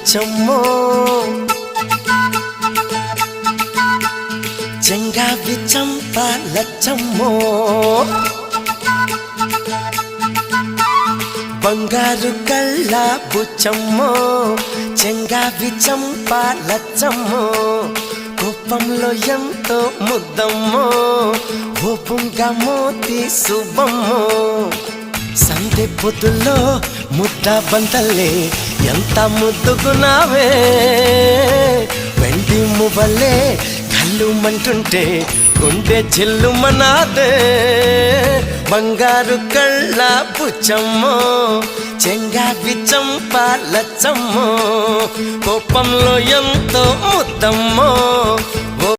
బుచ్చమ్మో చెంగావి చంప లచ్చమ్మో బంగారు కళ్ళ బుచ్చమ్మో చెంగావి చంప లచ్చమ్మో కోపంలో ఎంతో ముద్దమ్మో ఓపుంగా మోతి శుభమ్మో సందె పొద్దుల్లో ముద్ద బంతల్లే ఎంత ముద్దుకున్నావే వెండి మువ్వలే కళ్ళు మంటుంటే గుండె చెల్లుమనాదే బంగారు కళ్ళ బుచ్చమ్మో చెంగావి చంప లచ్చమ్మో కోపంలో ఎంతో ముద్దమ్మో